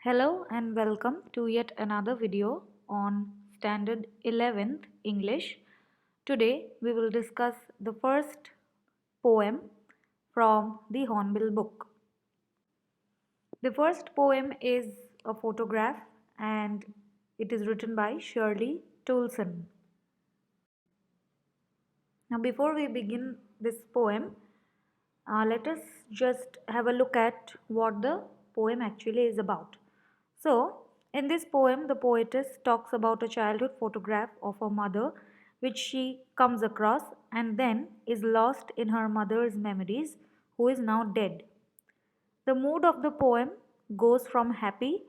Hello and welcome to yet another video on Standard 11th English. Today we will discuss the first poem from the Hornbill book. The first poem is a photograph and it is written by Shirley Toulson. Now, before we begin this poem, let us just have a look at what the poem actually is about. So, in this poem, the poetess talks about a childhood photograph of her mother which she comes across and then is lost in her mother's memories, who is now dead. The mood of the poem goes from happy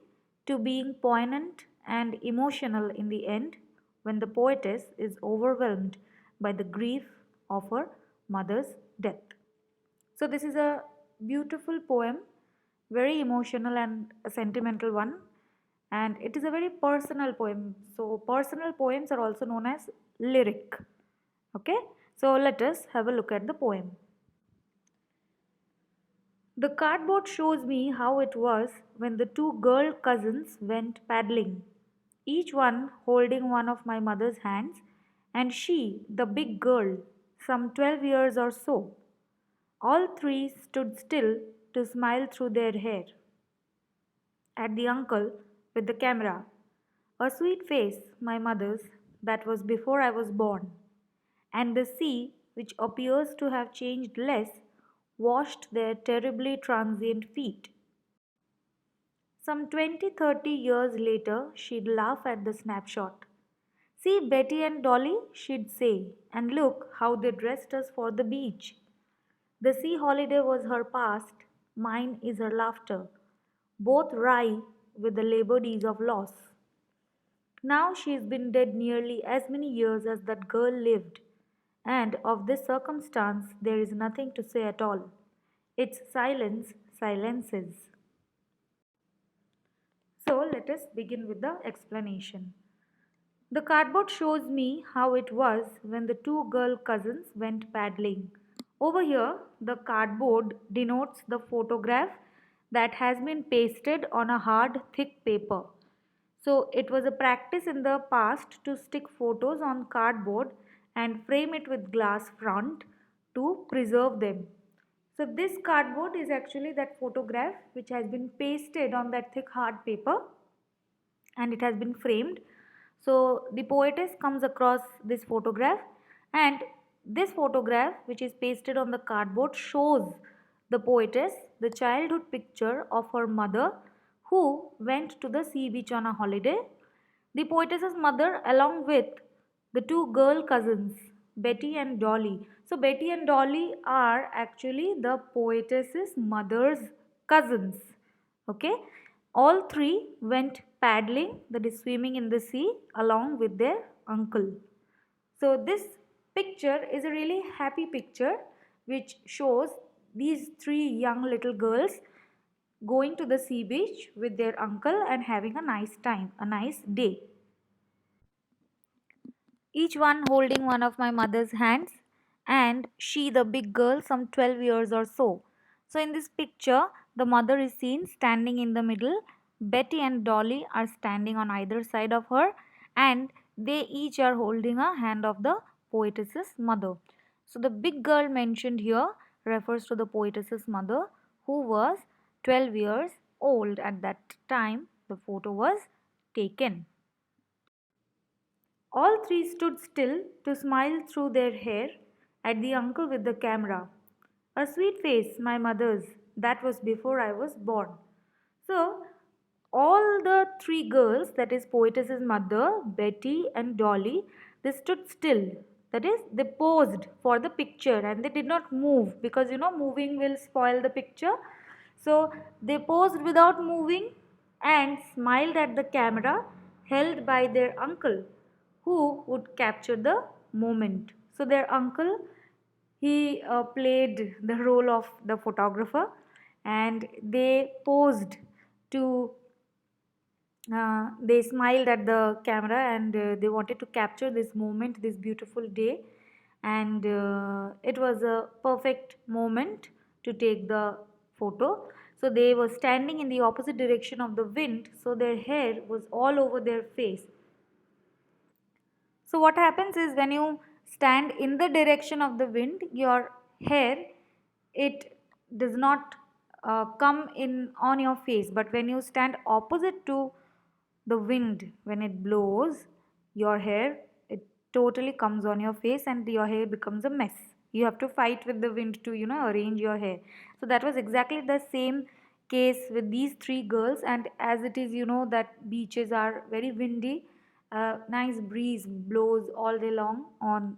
to being poignant and emotional in the end when the poetess is overwhelmed by the grief of her mother's death. So, this is a beautiful poem, very emotional and a sentimental one, and it is a very personal poem. So, personal poems are also known as lyric. Okay, so let us have a look at the poem. The cardboard shows me how it was when the two girl cousins went paddling, each one holding one of my mother's hands, and she, the big girl, some 12 years or so. All three stood still to smile through their hair at the uncle with the camera. A sweet face, my mother's, that was before I was born, and the sea, which appears to have changed less, washed their terribly transient feet. Some 20-30 years later, she'd laugh at the snapshot. See Betty and Dolly, she'd say, and look how they dressed us for the beach. The sea holiday was her past, mine is her laughter, both wry with the laborities of loss. Now she has been dead nearly as many years as that girl lived, and of this circumstance there is nothing to say at all. Its silence silences. So let us begin with the explanation. The cardboard shows me how it was when the two girl cousins went paddling. Over here, the cardboard denotes the photograph that has been pasted on a hard, thick paper. So, it was a practice in the past to stick photos on cardboard and frame it with glass front to preserve them. So, this cardboard is actually that photograph which has been pasted on that thick hard paper and it has been framed. So the poetess comes across this photograph, and this photograph, which is pasted on the cardboard, shows the poetess the childhood picture of her mother who went to the sea beach on a holiday. The poetess's mother, along with the two girl cousins, Betty and Dolly. So, Betty and Dolly are actually the poetess's mother's cousins. Okay, all three went paddling, that is swimming in the sea, along with their uncle. So this picture is a really happy picture which shows these three young little girls going to the sea beach with their uncle and having a nice time, a nice day. Each one holding one of my mother's hands, and she, the big girl, some 12 years or so. So, in this picture, the mother is seen standing in the middle. Betty and Dolly are standing on either side of her, and they each are holding a hand of the poetess's mother. So, the big girl mentioned here refers to the poetess's mother, who was 12 years old at that time the photo was taken. All three stood still to smile through their hair at the uncle with the camera. A sweet face, my mother's, that was before I was born. So, all the three girls, that is poetess's mother, Betty and Dolly, they stood still. That is, they posed for the picture and they did not move because moving will spoil the picture. So, they posed without moving and smiled at the camera held by their uncle who would capture the moment. So their uncle, he played the role of the photographer, and they posed to they smiled at the camera, and they wanted to capture this moment, this beautiful day, and it was a perfect moment to take the photo. So they were standing in the opposite direction of the wind, so their hair was all over their face. So what happens is when you stand in the direction of the wind, your hair, it does not come in on your face, but when you stand opposite to the wind, when it blows, your hair, it totally comes on your face and your hair becomes a mess. You have to fight with the wind to arrange your hair. So that was exactly the same case with these three girls. And as it is, that beaches are very windy, a nice breeze blows all day long on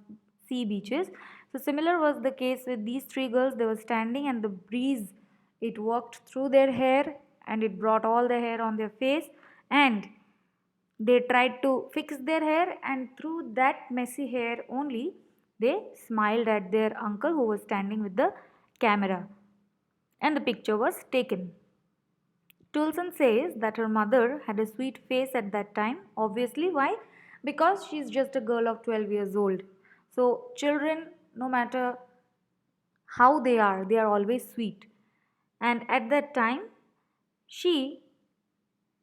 sea beaches. So similar was the case with these three girls. They were standing and the breeze, it worked through their hair and it brought all the hair on their face, and they tried to fix their hair, and through that messy hair only they smiled at their uncle who was standing with the camera, and the picture was taken. Toulson says that her mother had a sweet face at that time. Obviously, why? Because she's just a girl of 12 years old. So, children, no matter how they are always sweet. And at that time, she,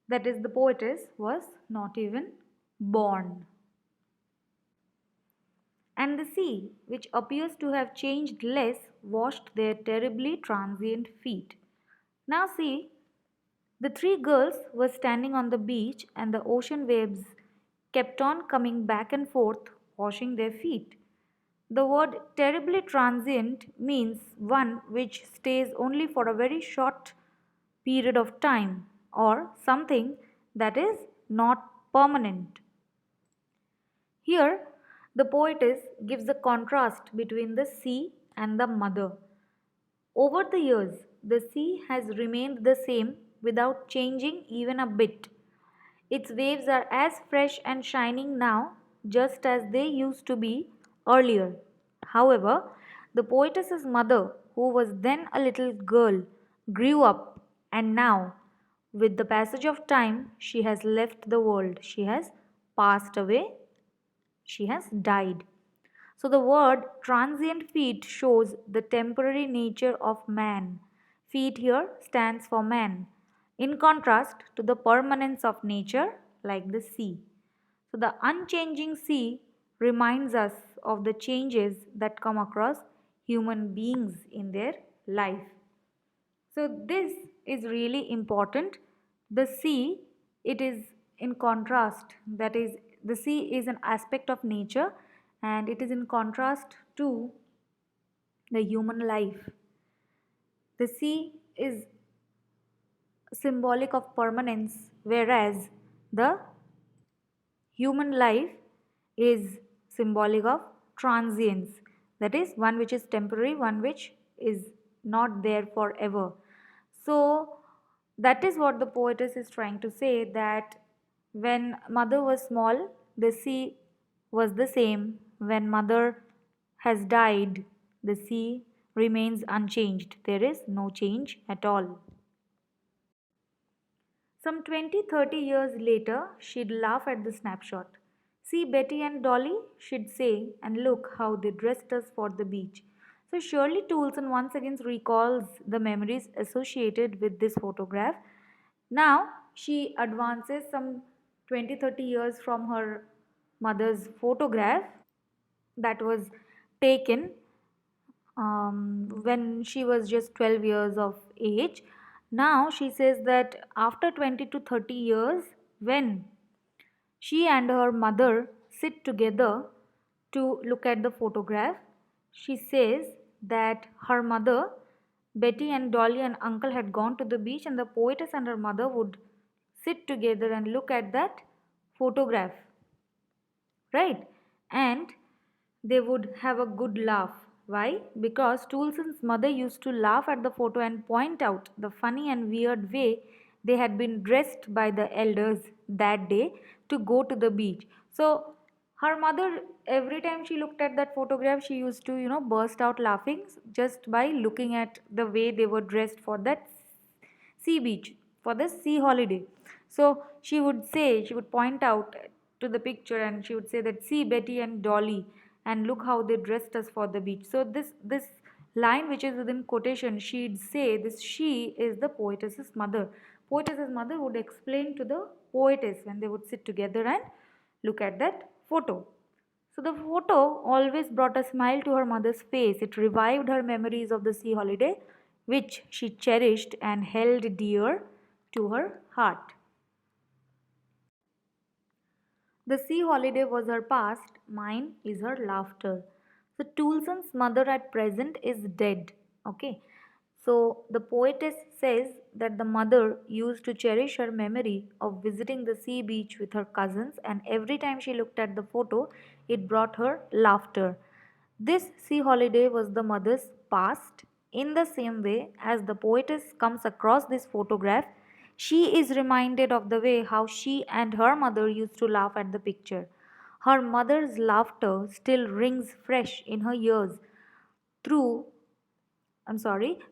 that is the poetess, was not even born. And the sea, which appears to have changed less, washed their terribly transient feet. Now, see, the three girls were standing on the beach, and the ocean waves kept on coming back and forth, washing their feet. The word terribly transient means one which stays only for a very short period of time, or something that is not permanent. Here, the poetess gives a contrast between the sea and the mother. Over the years, the sea has remained the same without changing even a bit. Its waves are as fresh and shining now just as they used to be earlier. However, the poetess's mother, who was then a little girl, grew up, and now, with the passage of time, she has left the world. She has passed away, she has died. So the word transient feet shows the temporary nature of man. Feet here stands for man, in contrast to the permanence of nature like the sea. So the unchanging sea reminds us of the changes that come across human beings in their life. So this is really important. The sea, it is in contrast, that is, the sea is an aspect of nature and it is in contrast to the human life. The sea is symbolic of permanence, whereas the human life is symbolic of transience, that is, one which is temporary, one which is not there forever. So that is what the poetess is trying to say, that when mother was small, the sea was the same. When mother has died, the sea remains unchanged. There is no change at all. Some 20-30 years later, she'd laugh at the snapshot. See Betty and Dolly, she'd say, and look how they dressed us for the beach. So Shirley Toulson once again recalls the memories associated with this photograph. Now she advances some 20-30 years from her mother's photograph that was taken when she was just 12 years of age. Now she says that after 20 to 30 years, when she and her mother sit together to look at the photograph, she says that her mother, Betty and Dolly and uncle had gone to the beach, and the poetess and her mother would sit together and look at that photograph, right? And they would have a good laugh. Why? Because Toulson's mother used to laugh at the photo and point out the funny and weird way they had been dressed by the elders that day to go to the beach. So her mother, every time she looked at that photograph, she used to, burst out laughing just by looking at the way they were dressed for that sea beach, for the sea holiday. So she would point out to the picture and she would say that, see Betty and Dolly, and look how they dressed us for the beach. So this line which is within quotation, she'd say this she is the poetess's mother. Poetess's mother would explain to the poetess when they would sit together and look at that photo. So the photo always brought a smile to her mother's face. It revived her memories of the sea holiday, which she cherished and held dear to her heart. The sea holiday was her past, mine is her laughter. So Toulson's mother at present is dead. Okay. So the poetess says that the mother used to cherish her memory of visiting the sea beach with her cousins, and every time she looked at the photo, it brought her laughter. This sea holiday was the mother's past. In the same way as the poetess comes across this photograph, she is reminded of the way how she and her mother used to laugh at the picture. Her mother's laughter still rings fresh in her ears through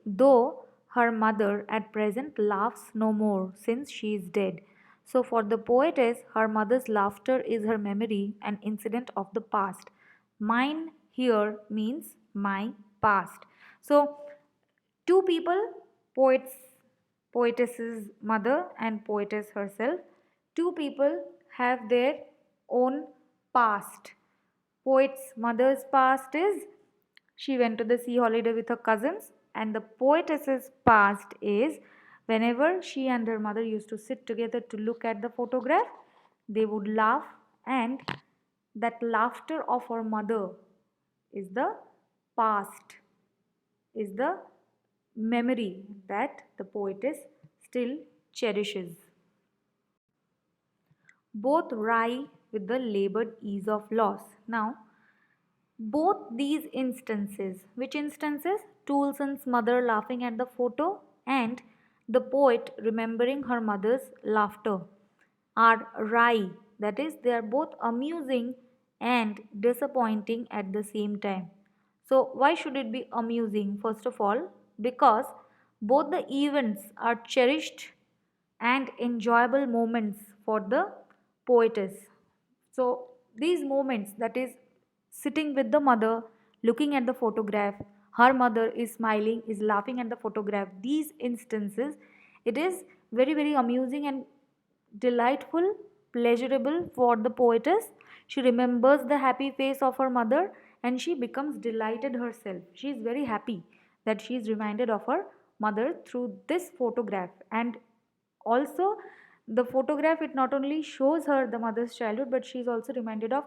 though her mother at present laughs no more since she is dead. So, for the poetess, her mother's laughter is her memory, an incident of the past. Mine here means my past. So, two people, poets, poetess's mother and poetess herself, two people have their own past. Poet's mother's past is she went to the sea holiday with her cousins, and the poetess's past is whenever she and her mother used to sit together to look at the photograph, they would laugh, and that laughter of her mother is the past, is the memory that the poetess still cherishes. Both rye with the labored ease of loss. Now, both these instances, which instances? Toulson's mother laughing at the photo and the poet remembering her mother's laughter, are wry. That is, they are both amusing and disappointing at the same time. So, why should it be amusing? First of all, because both the events are cherished and enjoyable moments for the poetess. So, these moments, that is, sitting with the mother, looking at the photograph, her mother is smiling, is laughing at the photograph, these instances, it is very, very amusing and delightful, pleasurable for the poetess. She remembers the happy face of her mother and she becomes delighted herself. She is very happy that she is reminded of her mother through this photograph. And also, the photograph, it not only shows her the mother's childhood, but she is also reminded of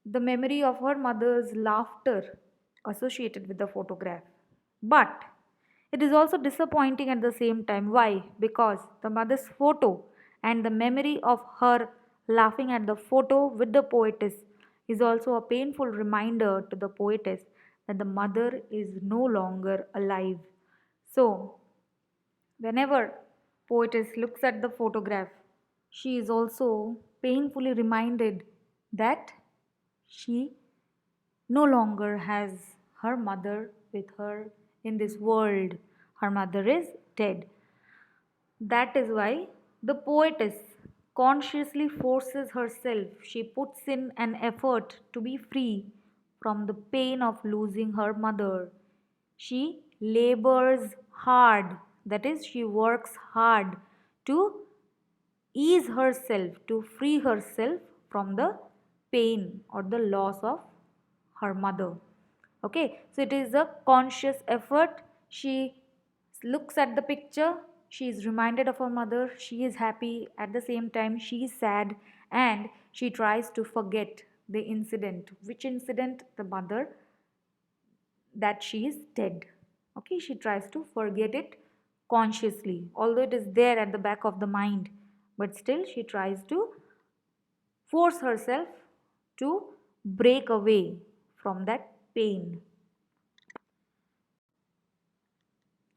the memory of her mother's laughter associated with the photograph. But it is also disappointing at the same time. Why? Because the mother's photo and the memory of her laughing at the photo with the poetess is also a painful reminder to the poetess that the mother is no longer alive. So, whenever poetess looks at the photograph, she is also painfully reminded that she no longer has her mother with her in this world. Her mother is dead. That is why the poetess consciously forces herself, she puts in an effort to be free from the pain of losing her mother. She labors hard, that is, she works hard to ease herself, to free herself from the pain or the loss of her mother. Okay, so it is a conscious effort. She looks at the picture, she is reminded of her mother, she is happy, at the same time, she is sad, and she tries to forget the incident. Which incident? The mother, that she is dead. Okay, she tries to forget it consciously, although it is there at the back of the mind, but still she tries to force herself to break away from that pain.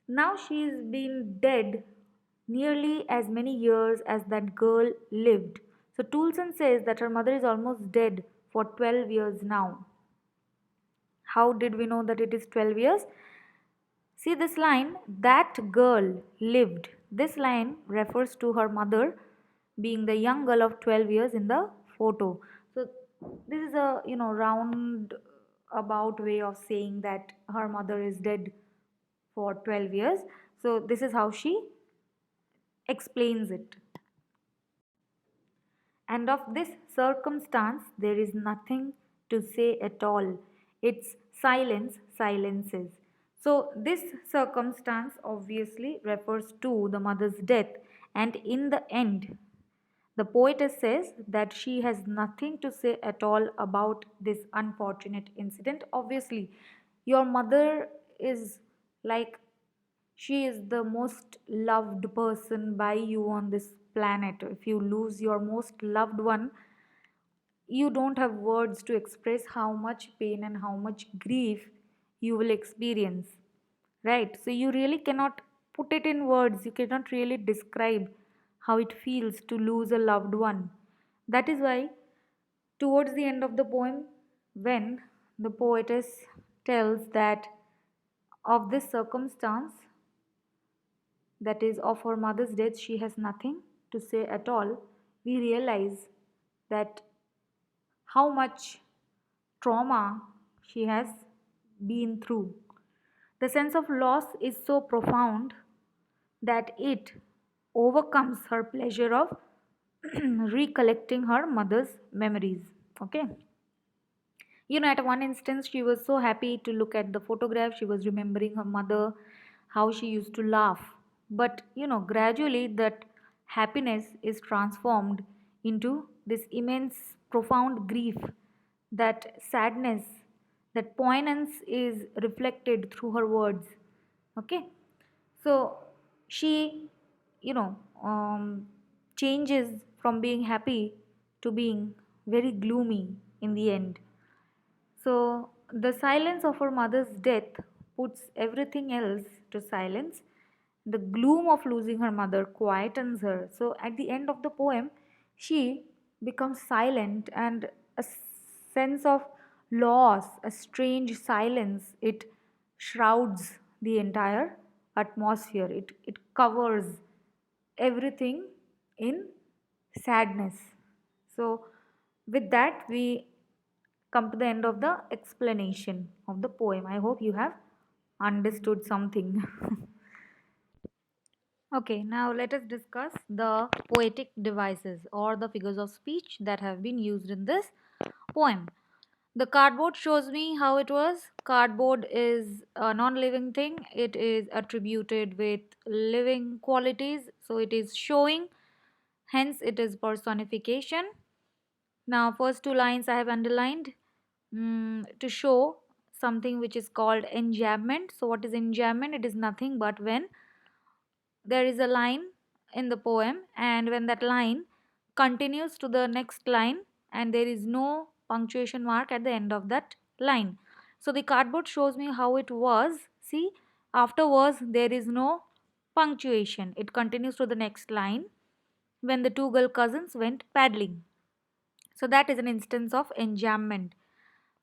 Now she has been dead nearly as many years as that girl lived. So Toulson says that her mother is almost dead for 12 years now. How did we know that it is 12 years? See this line, that girl lived. This line refers to her mother being the young girl of 12 years in the photo. So this is a round about way of saying that her mother is dead for 12 years. So this is how she explains it. And of this circumstance there is nothing to say at all. It's silence silences. So this circumstance obviously refers to the mother's death, and in the end, the poetess says that she has nothing to say at all about this unfortunate incident. Obviously, your mother is like, she is the most loved person by you on this planet. If you lose your most loved one, you don't have words to express how much pain and how much grief you will experience, right? So you really cannot put it in words, you cannot really describe how it feels to lose a loved one. That is why towards the end of the poem, when the poetess tells that of this circumstance, that is of her mother's death, she has nothing to say at all, we realize that how much trauma she has been through. The sense of loss is so profound that it overcomes her pleasure of recollecting her mother's memories. Okay. At one instance, she was so happy to look at the photograph. She was remembering her mother, how she used to laugh. But, gradually that happiness is transformed into this immense, profound grief, that sadness, that poignance is reflected through her words. Okay. So she, you know, changes from being happy to being very gloomy in the end. So, the silence of her mother's death puts everything else to silence. The gloom of losing her mother quietens her. So, at the end of the poem, she becomes silent, and a sense of loss, a strange silence, it shrouds the entire atmosphere. It covers everything in sadness. So, with that, we come to the end of the explanation of the poem. I hope you have understood something. Okay, now let us discuss the poetic devices or the figures of speech that have been used in this poem. The cardboard shows me how it was. Cardboard is a non living thing, it is attributed with living qualities, so it is showing, hence, it is personification. Now, first two lines I have underlined to show something which is called enjambment. So, what is enjambment? It is nothing but when there is a line in the poem, and when that line continues to the next line and there is no punctuation mark at the end of that line. So, the cardboard shows me how it was. See, after was there is no punctuation, it continues to the next line. When the two girl cousins went paddling. So that is an instance of enjambment.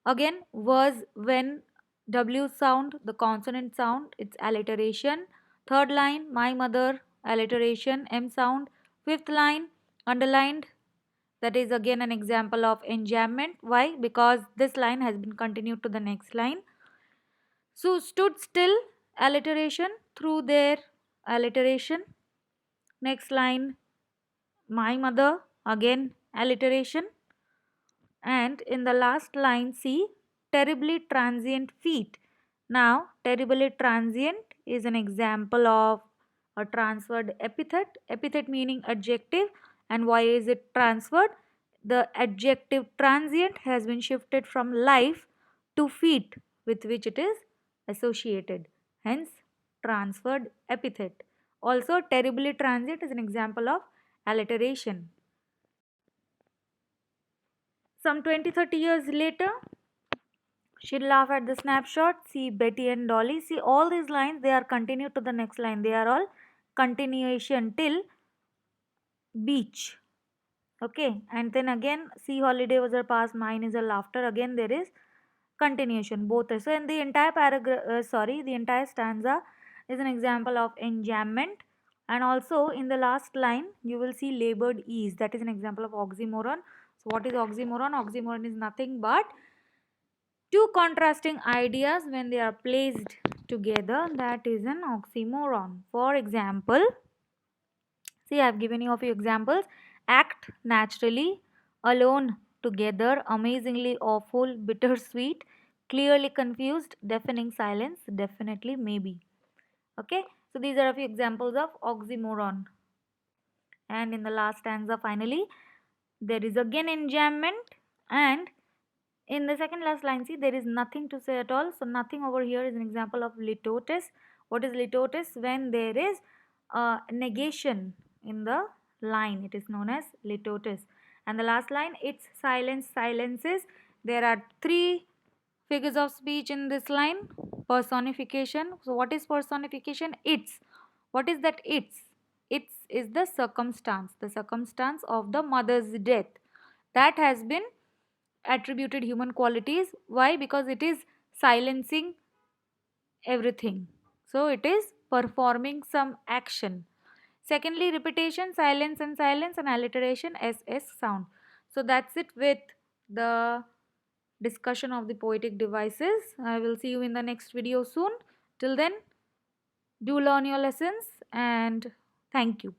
Again, was when W sound, the consonant sound, its alliteration. Third line, my mother, alliteration, M sound. Fifth line, underlined, that is again an example of enjambment. Why? Because this line has been continued to the next line. So stood still, alliteration, through their alliteration. Next line, my mother, again alliteration. And in the last line, see, terribly transient feet. Now, terribly transient is an example of a transferred epithet. Epithet meaning adjective. And why is it transferred? The adjective transient has been shifted from life to feet with which it is associated. Hence, transferred epithet. Also, terribly transient is an example of alliteration. Some 20-30 years later, she'll laugh at the snapshot. See Betty and Dolly. See all these lines, they are continued to the next line. They are all continuation till beach. Okay, and then again, see holiday was her past, mine is a laughter. Again, there is continuation. Both are so. And the entire paragraph, the entire stanza is an example of enjambment. And also in the last line, you will see labored ease. That is an example of oxymoron. So, what is oxymoron? Oxymoron is nothing but Two contrasting ideas when they are placed together, that is an oxymoron. For example, see, I have given you a few examples. Act naturally, alone, together, amazingly awful, bittersweet, clearly confused, deafening silence, definitely, maybe. Okay, so these are a few examples of oxymoron. And in the last stanza, finally, there is again enjambment, and in the second last line, see, there is nothing to say at all. So nothing over here is an example of litotes. What is litotes? When there is a negation in the line, it is known as litotes. And the last line, it's silence silences. There are three figures of speech in this line. Personification. So what is personification? It's. What is that it's? It's is the circumstance of the mother's death that has been attributed human qualities. Why? Because it is silencing everything. So it is performing some action. Secondly, repetition, silence, and alliteration, ss sound. So that's it with the discussion of the poetic devices. I will see you in the next video soon. Till then, do learn your lessons and thank you.